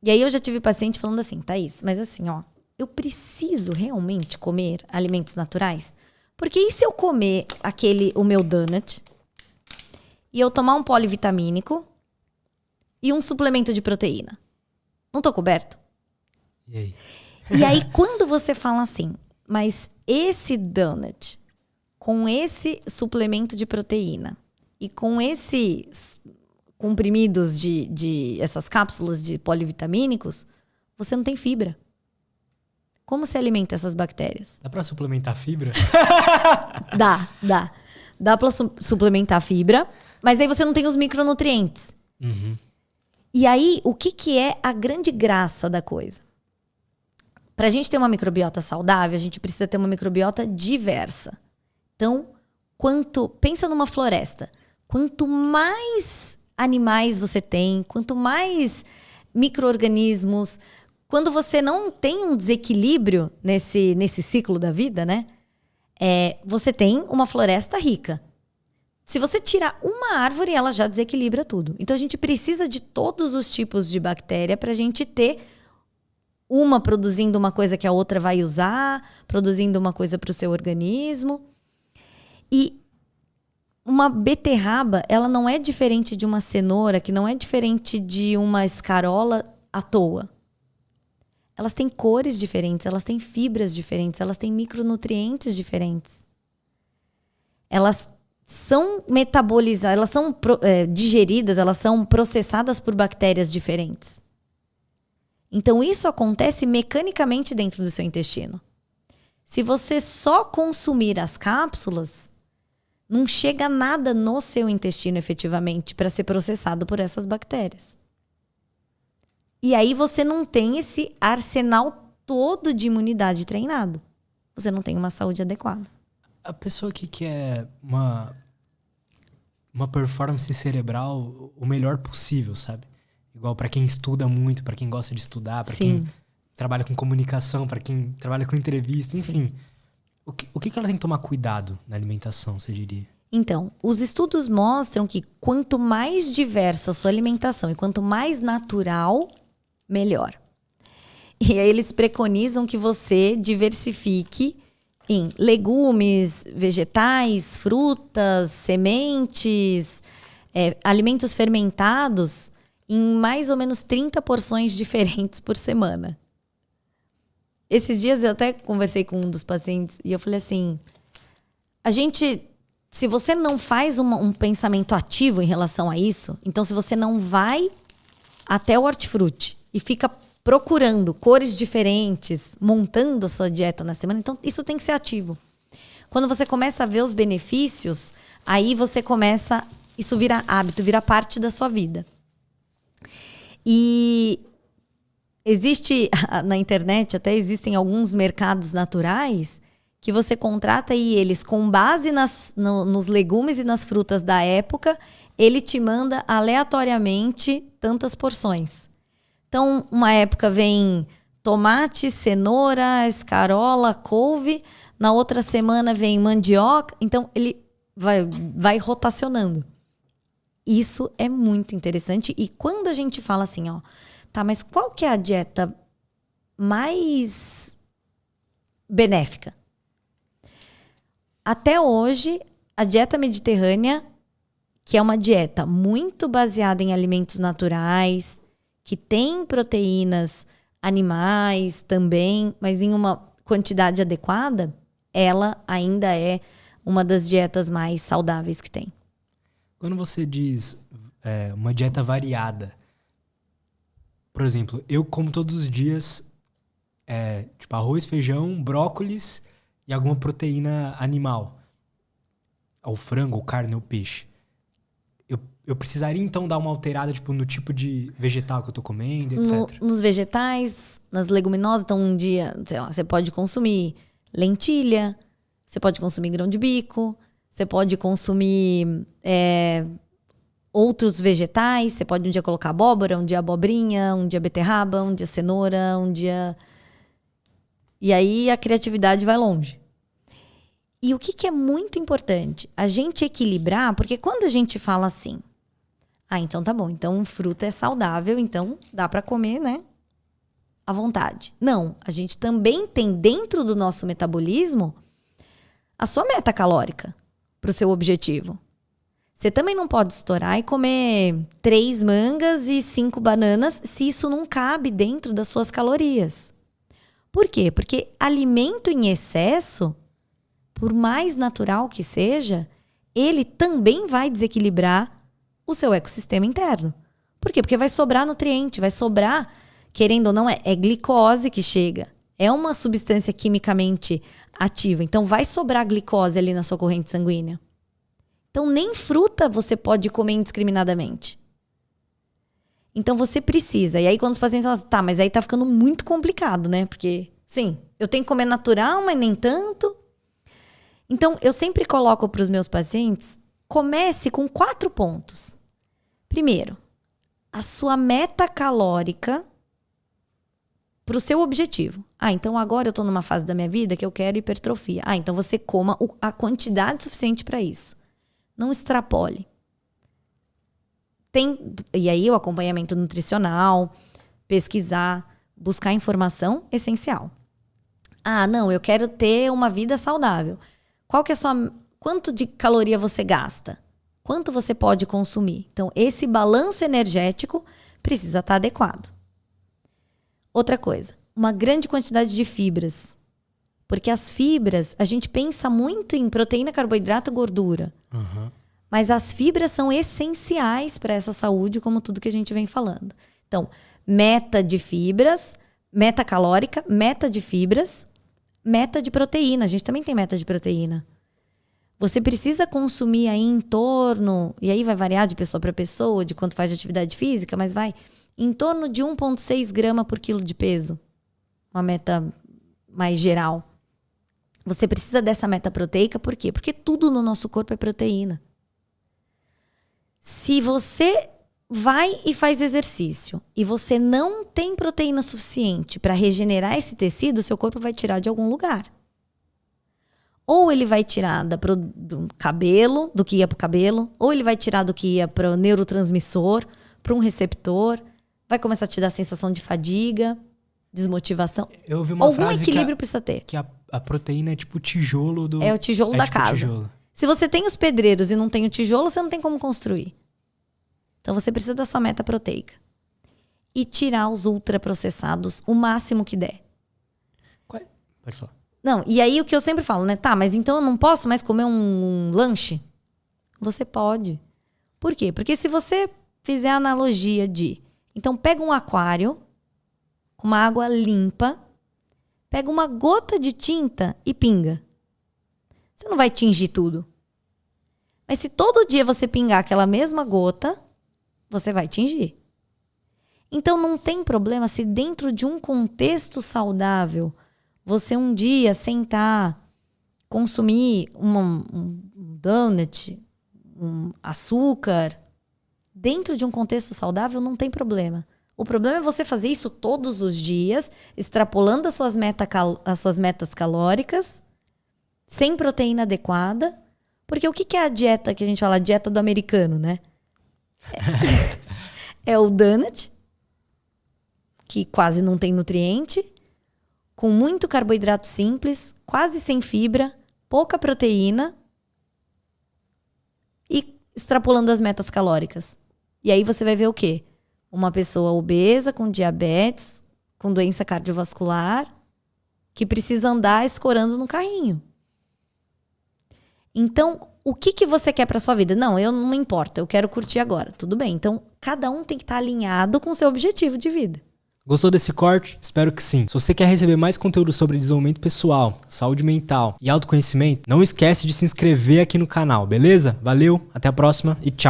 E aí eu já tive paciente falando assim, Thaís, mas assim, ó, eu preciso realmente comer alimentos naturais? Porque e se eu comer o meu donut e eu tomar um polivitamínico e um suplemento de proteína? Não tô coberto? E aí? E aí quando você fala assim, mas esse donut com esse suplemento de proteína e com esses comprimidos essas cápsulas de polivitamínicos, você não tem fibra. Como se alimenta essas bactérias? Dá pra suplementar fibra? Dá. Dá pra suplementar fibra, mas aí você não tem os micronutrientes. Uhum. E aí, o que é a grande graça da coisa? Pra gente ter uma microbiota saudável, a gente precisa ter uma microbiota diversa. Então, pensa numa floresta. Quanto mais animais você tem, quanto mais micro-organismos, quando você não tem um desequilíbrio nesse ciclo da vida, né? Você tem uma floresta rica. Se você tirar uma árvore, ela já desequilibra tudo. Então a gente precisa de todos os tipos de bactéria para a gente ter uma produzindo uma coisa que a outra vai usar, produzindo uma coisa para o seu organismo. E uma beterraba, ela não é diferente de uma cenoura, que não é diferente de uma escarola à toa. Elas têm cores diferentes, elas têm fibras diferentes, elas têm micronutrientes diferentes. Elas são metabolizadas, elas são digeridas, elas são processadas por bactérias diferentes. Então isso acontece mecanicamente dentro do seu intestino. Se você só consumir as cápsulas, não chega nada no seu intestino efetivamente para ser processado por essas bactérias. E aí você não tem esse arsenal todo de imunidade treinado. Você não tem uma saúde adequada. A pessoa que quer uma performance cerebral o melhor possível, sabe? Igual para quem estuda muito, para quem gosta de estudar, para quem trabalha com comunicação, para quem trabalha com entrevista, enfim. Sim. O que ela tem que tomar cuidado na alimentação, você diria? Então, os estudos mostram que quanto mais diversa a sua alimentação e quanto mais natural, melhor. E aí eles preconizam que você diversifique em legumes, vegetais, frutas, sementes, alimentos fermentados em mais ou menos 30 porções diferentes por semana. Esses dias eu até conversei com um dos pacientes e eu falei assim, se você não faz um pensamento ativo em relação a isso, então se você não vai até o hortifruti e fica procurando cores diferentes, montando a sua dieta na semana, então isso tem que ser ativo. Quando você começa a ver os benefícios, aí isso vira hábito, vira parte da sua vida. E na internet, até existem alguns mercados naturais que você contrata e eles, com base nos legumes e nas frutas da época, ele te manda aleatoriamente tantas porções. Então, uma época vem tomate, cenoura, escarola, couve. Na outra semana vem mandioca. Então, ele vai rotacionando. Isso é muito interessante. E quando a gente fala assim, ó, tá, mas qual que é a dieta mais benéfica? Até hoje, a dieta mediterrânea, que é uma dieta muito baseada em alimentos naturais, que tem proteínas animais também, mas em uma quantidade adequada, ela ainda é uma das dietas mais saudáveis que tem. Quando você diz uma dieta variada, por exemplo, eu como todos os dias tipo arroz, feijão, brócolis e alguma proteína animal. Ou frango, ou carne, ou peixe. Eu precisaria, então, dar uma alterada no tipo de vegetal que eu tô comendo, etc. Nos vegetais, nas leguminosas. Então, um dia, sei lá, você pode consumir lentilha, você pode consumir grão de bico, você pode consumir outros vegetais. Você pode um dia colocar abóbora, um dia abobrinha, um dia beterraba, um dia cenoura, um dia... E aí a criatividade vai longe. E o que é muito importante? A gente equilibrar, porque quando a gente fala assim, então tá bom, então fruta é saudável, então dá pra comer, né? à vontade. Não, a gente também tem dentro do nosso metabolismo a sua meta calórica para o seu objetivo. Você também não pode estourar e comer 3 mangas e 5 bananas se isso não cabe dentro das suas calorias. Por quê? Porque alimento em excesso, por mais natural que seja, ele também vai desequilibrar o seu ecossistema interno. Por quê? Porque vai sobrar nutriente, vai sobrar, querendo ou não, é glicose que chega. É uma substância quimicamente ativa. Então, vai sobrar glicose ali na sua corrente sanguínea. Então, nem fruta você pode comer indiscriminadamente. Então, você precisa. E aí, quando os pacientes falam, tá, mas aí tá ficando muito complicado, né? Porque, sim, eu tenho que comer natural, mas nem tanto. Então, eu sempre coloco para os meus pacientes, comece com 4 pontos. Primeiro, a sua meta calórica para o seu objetivo. Ah, então agora eu estou numa fase da minha vida que eu quero hipertrofia. Ah, então você coma a quantidade suficiente para isso. Não extrapole. E aí o acompanhamento nutricional, pesquisar, buscar informação, essencial. Ah, não, eu quero ter uma vida saudável. Qual que é quanto de caloria você gasta? Quanto você pode consumir? Então, esse balanço energético precisa estar adequado. Outra coisa, uma grande quantidade de fibras. Porque as fibras, a gente pensa muito em proteína, carboidrato, gordura. Uhum. Mas as fibras são essenciais para essa saúde, como tudo que a gente vem falando. Então, meta de fibras, meta calórica, meta de fibras, meta de proteína. A gente também tem meta de proteína. Você precisa consumir aí em torno, e aí vai variar de pessoa para pessoa, de quanto faz de atividade física, mas vai em torno de 1,6 grama por quilo de peso. Uma meta mais geral. Você precisa dessa meta proteica, por quê? Porque tudo no nosso corpo é proteína. Se você vai e faz exercício e você não tem proteína suficiente para regenerar esse tecido, seu corpo vai tirar de algum lugar. Ou ele vai tirar do cabelo, do que ia para o cabelo, ou ele vai tirar do que ia para o neurotransmissor, para um receptor, vai começar a te dar sensação de fadiga, desmotivação. Eu ouvi uma Algum frase equilíbrio precisa ter. Que a proteína é tipo o tijolo do... É o tijolo da tipo casa. Tijolo. Se você tem os pedreiros e não tem o tijolo, você não tem como construir. Então você precisa da sua meta proteica. E tirar os ultraprocessados o máximo que der. Pode falar. Não, e aí o que eu sempre falo, né? Tá, mas então eu não posso mais comer um lanche? Você pode. Por quê? Porque se você fizer a analogia de... Então pega um aquário com uma água limpa, pega uma gota de tinta e pinga. Você não vai tingir tudo. Mas se todo dia você pingar aquela mesma gota, você vai tingir. Então não tem problema se dentro de um contexto saudável você um dia sentar, consumir um donut, um açúcar, dentro de um contexto saudável não tem problema. O problema é você fazer isso todos os dias, extrapolando as suas metas calóricas, sem proteína adequada. Porque o que é a dieta que a gente fala? A dieta do americano, né? É o donut, que quase não tem nutriente, com muito carboidrato simples, quase sem fibra, pouca proteína e extrapolando as metas calóricas. E aí você vai ver o quê? Uma pessoa obesa, com diabetes, com doença cardiovascular, que precisa andar escorando no carrinho. Então, o que você quer para sua vida? Não, eu não me importo, eu quero curtir agora. Tudo bem. Então, cada um tem que estar alinhado com o seu objetivo de vida. Gostou desse corte? Espero que sim. Se você quer receber mais conteúdo sobre desenvolvimento pessoal, saúde mental e autoconhecimento, não esquece de se inscrever aqui no canal, beleza? Valeu, até a próxima e tchau!